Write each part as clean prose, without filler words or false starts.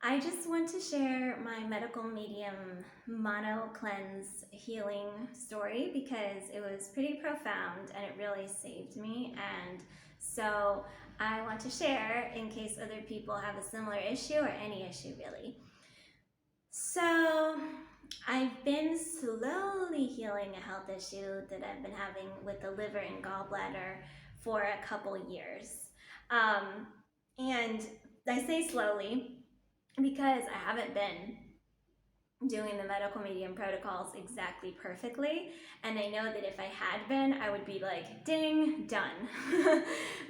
I just want to share my medical medium mono cleanse healing story because it was pretty profound and it really saved me. And so I want to share in case other people have a similar issue or any issue really. So I've been slowly healing a health issue that I've been having with the liver and gallbladder for a couple years. And I say slowly because I haven't been doing the medical medium protocols exactly perfectly, and I know that if I had been, I would be like, ding, done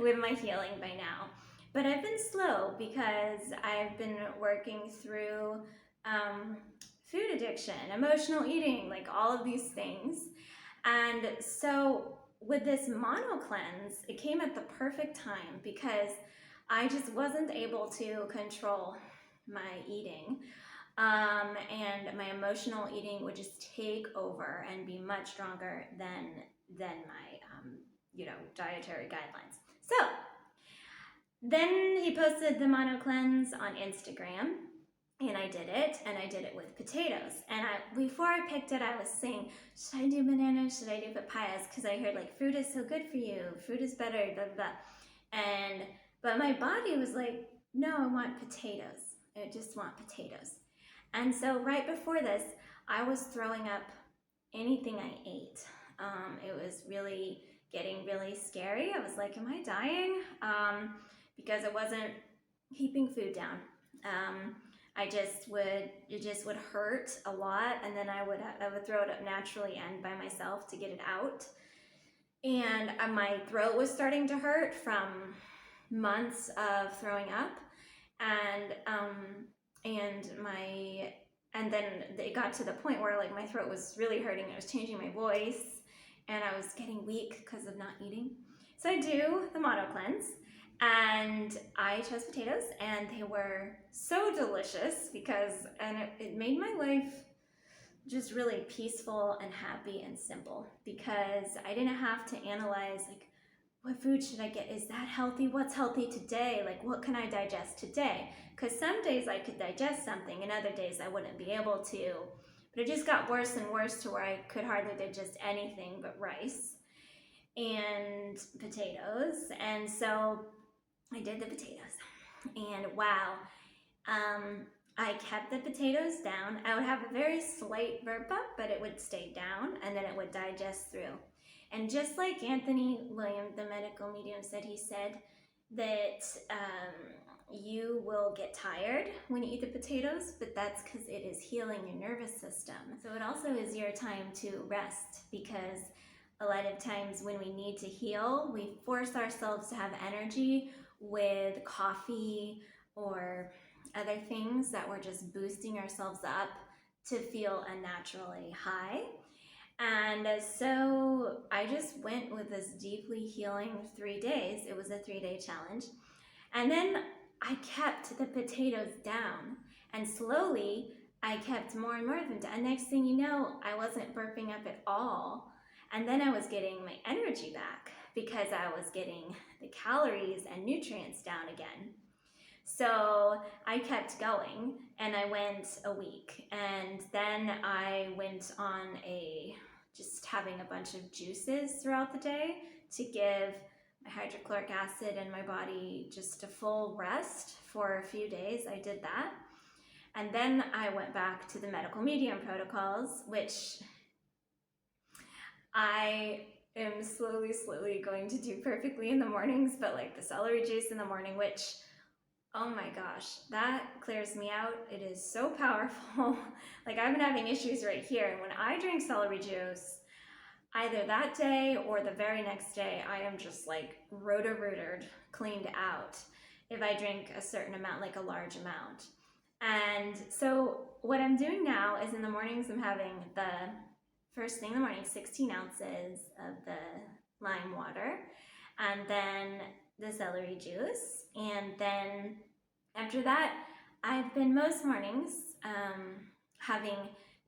with my healing by now. But I've been slow because I've been working through food addiction, emotional eating, like all of these things. And so with this mono cleanse, it came at the perfect time because I just wasn't able to control my eating, and my emotional eating would just take over and be much stronger than my dietary guidelines. So then he posted the mono cleanse on Instagram, and I did it with potatoes. And before I picked it, I was saying, should I do bananas, should I do papayas? Because I heard like fruit is so good for you, fruit is better, blah blah blah. But my body was like, no, I want potatoes. I just want potatoes. And so right before this, I was throwing up anything I ate. It was really getting really scary. I was like, am I dying? Because I wasn't keeping food down. It just would hurt a lot, and then I would throw it up naturally and by myself to get it out. And my throat was starting to hurt from months of throwing up, and then it got to the point where like my throat was really hurting. I was changing my voice, and I was getting weak because of not eating. So I do the mono cleanse, and I chose potatoes, and they were so delicious and it made my life just really peaceful and happy and simple because I didn't have to analyze like, what food should I get? Is that healthy? What's healthy today? Like, what can I digest today? Because some days I could digest something and other days I wouldn't be able to. But it just got worse and worse to where I could hardly digest anything but rice and potatoes. And so I did the potatoes. And wow, I kept the potatoes down. I would have a very slight burp up, but it would stay down and then it would digest through. And just like Anthony William, the medical medium, said, he said that you will get tired when you eat the potatoes, but that's because it is healing your nervous system. So it also is your time to rest, because a lot of times when we need to heal, we force ourselves to have energy with coffee or other things that we're just boosting ourselves up to feel unnaturally high. And so I just went with this deeply healing 3 days. It was a 3-day challenge. And then I kept the potatoes down, and slowly I kept more and more of them down. And next thing you know, I wasn't burping up at all. And then I was getting my energy back because I was getting the calories and nutrients down again. So I kept going, and I went a week, and then I went on just having a bunch of juices throughout the day to give my hydrochloric acid and my body just a full rest for a few days. I did that. And then I went back to the medical medium protocols, which I am slowly going to do perfectly in the mornings, but like the celery juice in the morning, which, oh my gosh, that clears me out. It is so powerful. Like, I've been having issues right here, and when I drink celery juice, either that day or the very next day, I am just like roto-rootered, cleaned out if I drink a certain amount, like a large amount. And so what I'm doing now is in the mornings, I'm having the first thing in the morning, 16 ounces of the lime water, and then the celery juice. And then after that, I've been most mornings having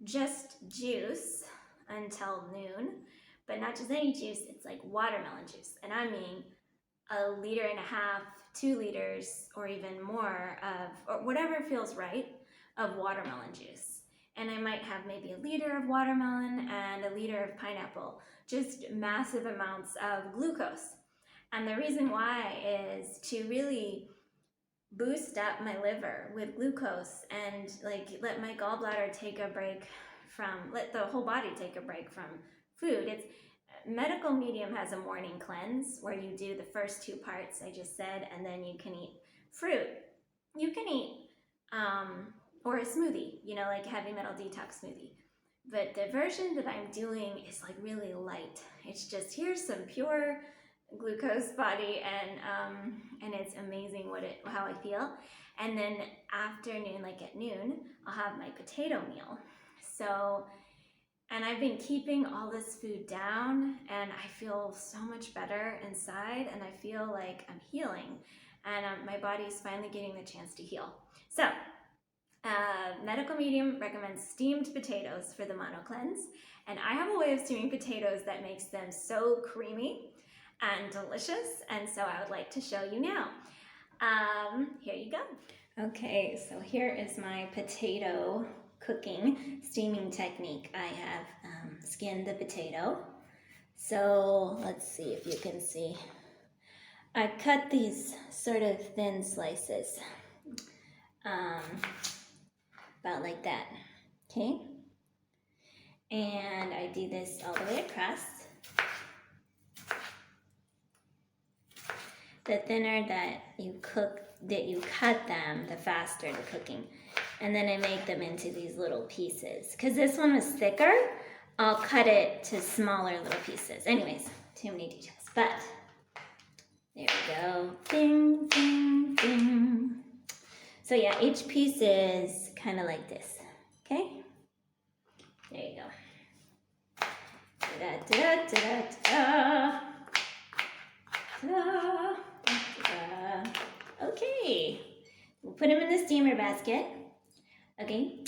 just juice until noon, but not just any juice, it's like watermelon juice. And I mean 1.5 2 liters or even more of, or whatever feels right, of watermelon juice. And I might have maybe a liter of watermelon and a liter of pineapple, just massive amounts of glucose. And the reason why is to really boost up my liver with glucose and like let my gallbladder take a break from, let the whole body take a break from food. It's medical medium has a morning cleanse where you do the first 2 parts I just said, and then you can eat fruit. You can eat or a smoothie, you know, like heavy metal detox smoothie. But the version that I'm doing is like really light. It's just, here's some pure glucose body, and it's amazing how I feel. And then afternoon, like at noon, I'll have my potato meal. So, and I've been keeping all this food down, and I feel so much better inside, and I feel like I'm healing, and my body's finally getting the chance to heal. So, medical medium recommends steamed potatoes for the mono cleanse, and I have a way of steaming potatoes that makes them so creamy and delicious, and so I would like to show you now. Here you go. Okay, so here is my potato cooking steaming technique. I have skinned the potato. So let's see if you can see. I cut these sort of thin slices, about like that, okay? And I do this all the way across. The thinner that you cut them, the faster the cooking. And then I make them into these little pieces. Because this one was thicker, I'll cut it to smaller little pieces. Anyways, too many details. But, there we go. Ding, ding, ding. So yeah, each piece is kind of like this, okay? There you go. Da-da-da-da-da-da. Ta-da. Okay, we'll put them in the steamer basket, okay?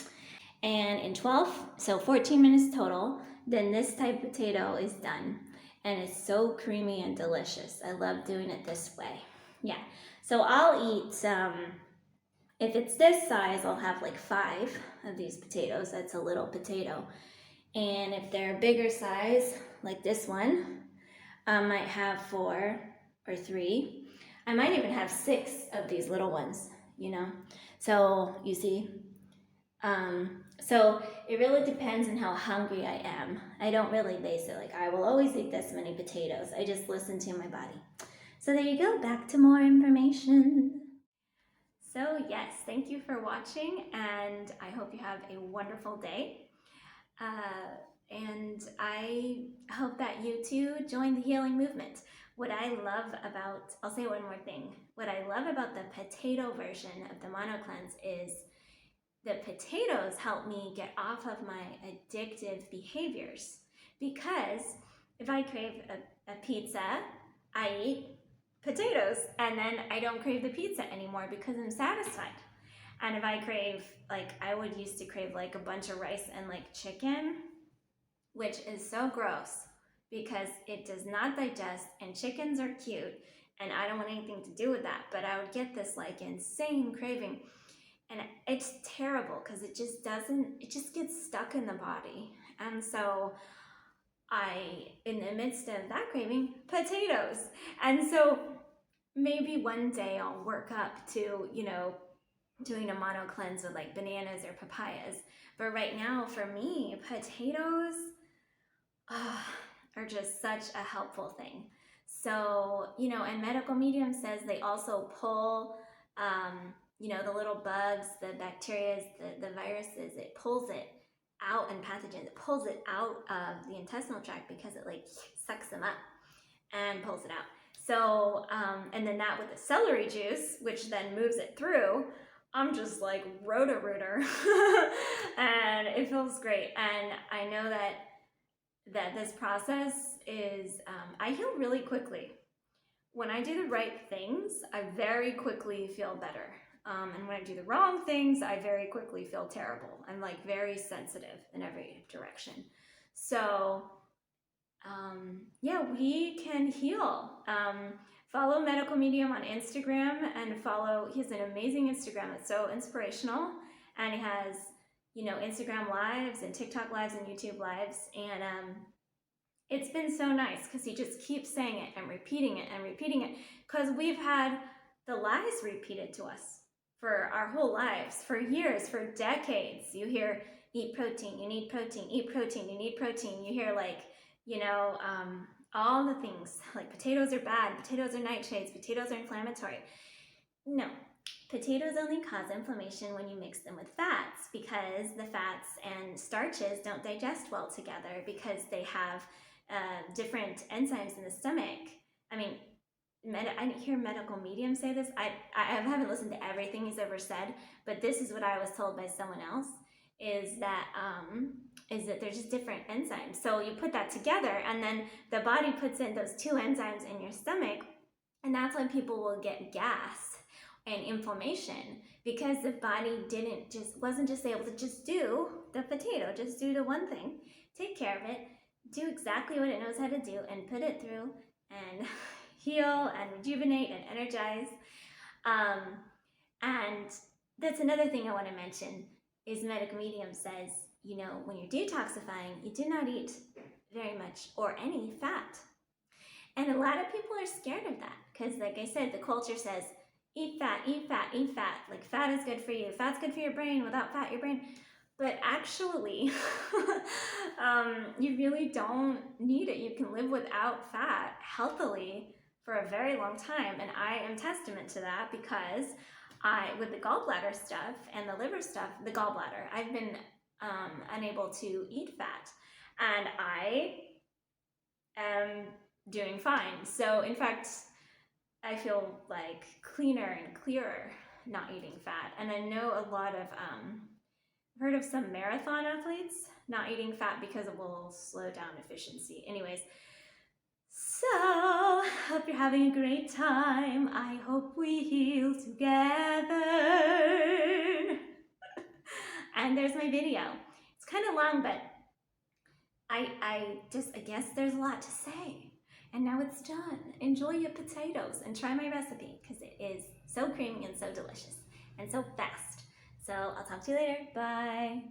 And in 14 minutes total, then this type of potato is done. And it's so creamy and delicious. I love doing it this way. Yeah, so I'll eat, if it's this size, I'll have like 5 of these potatoes. That's a little potato. And if they're a bigger size, like this one, I might have 4 or 3. I might even have 6 of these little ones, you know? So, you see? So it really depends on how hungry I am. I don't really base it like, I will always eat this many potatoes. I just listen to my body. So there you go, back to more information. So yes, thank you for watching, and I hope you have a wonderful day. And I hope that you too join the healing movement. What I love about, I'll say one more thing. What I love about the potato version of the mono cleanse is the potatoes help me get off of my addictive behaviors. Because if I crave a pizza, I eat potatoes, and then I don't crave the pizza anymore because I'm satisfied. And if I crave, like I would used to crave like a bunch of rice and like chicken, which is so gross because it does not digest, and chickens are cute and I don't want anything to do with that, but I would get this like insane craving, and it's terrible because it just gets stuck in the body. And so in the midst of that craving, potatoes. And so maybe one day I'll work up to, you know, doing a mono cleanse with like bananas or papayas. But right now, for me, potatoes are just such a helpful thing. So, you know, and medical medium says they also pull, you know, the little bugs, the bacteria, the viruses, it pulls it out, and pathogens, it pulls it out of the intestinal tract because it like sucks them up and pulls it out. So, and then that with the celery juice, which then moves it through, I'm just like Roto-Rooter and it feels great. And I know that this process is, I heal really quickly. When I do the right things, I very quickly feel better. And when I do the wrong things, I very quickly feel terrible. I'm like very sensitive in every direction. So, yeah, we can heal. Follow Medical Medium on Instagram and he has an amazing Instagram. It's so inspirational. And he has, Instagram lives and TikTok lives and YouTube lives. And it's been so nice because he just keeps saying it and repeating it and repeating it, because we've had the lies repeated to us for our whole lives, for years, for decades. You hear, eat protein, you need protein, eat protein, you need protein. You hear all the things like potatoes are bad, potatoes are nightshades, potatoes are inflammatory. No, potatoes only cause inflammation when you mix them with fats, because the fats and starches don't digest well together because they have different enzymes in the stomach. I mean, I hear Medical Medium say this. I haven't listened to everything he's ever said, but this is what I was told by someone else, is that there's just different enzymes. So you put that together, and then the body puts in those two enzymes in your stomach, and that's when people will get gas and inflammation, because the body wasn't just able to just do the potato, just do the one thing, take care of it, do exactly what it knows how to do, and put it through and heal and rejuvenate and energize. And that's another thing I want to mention is Medical Medium says, when you're detoxifying, you do not eat very much or any fat. And a lot of people are scared of that because, like I said, the culture says, eat fat, eat fat, eat fat. Like, fat is good for you. Fat's good for your brain. Without fat, your brain. But actually, you really don't need it. You can live without fat healthily for a very long time. And I am testament to that, because with the gallbladder stuff and the liver stuff, the gallbladder, I've been unable to eat fat. And I am doing fine. So in fact, I feel like cleaner and clearer not eating fat. And I know a lot of, I've heard of some marathon athletes not eating fat because it will slow down efficiency. Anyways, so hope you're having a great time. I hope we heal together. And there's my video. It's kind of long, but I guess there's a lot to say. And now it's done. Enjoy your potatoes and try my recipe, because it is so creamy and so delicious and so fast. So I'll talk to you later. Bye.